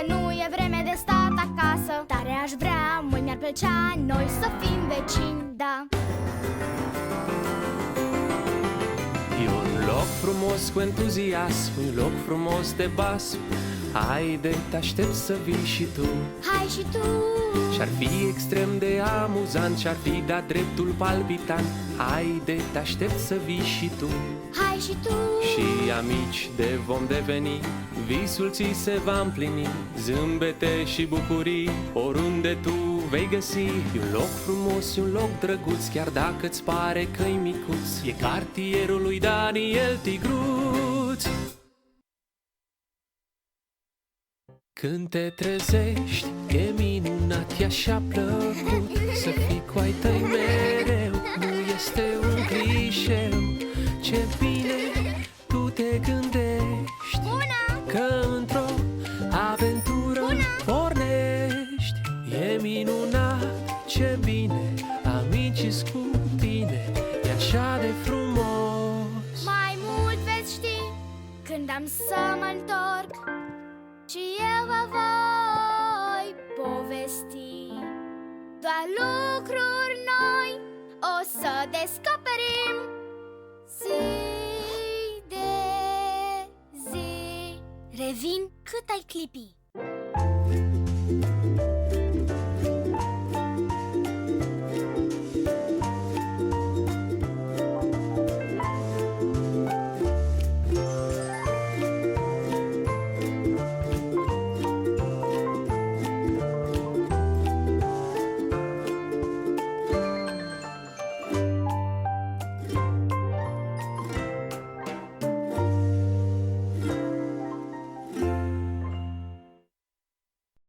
că nu e vreme de stat acasă. Tare aș vrea, mult mi-ar plăcea noi să fim vecini, da. E un loc frumos cu entuziasm, un loc frumos de basm. Haide, te aștept să vii și tu. Hai și tu. Și-ar fi extrem de amuzant, și-ar fi de-a dreptul palpitant. Haide, te aștept să vii și tu. Hai și tu. Și amici de vom deveni, visul ți se va împlini. Zâmbete și bucurii oriunde tu vei găsi. E un loc frumos, e un loc drăguț, chiar dacă îți pare că-i micuț. E cartierul lui Daniel Tigruț. Când te trezești, e minunat, e așa plăcut să fii cu ai tăi mereu. Nu este un clișeu, ce bine tu te gândești. Bună! Că într-o aventură pornești. E minunat, ce bine, amicii-s cu tine. E așa de frumos. Mai mult veți ști când am să mă întorc și eu vă voi povesti doar lucruri noi o să descoperim zi de zi. Revin cât ai clipi.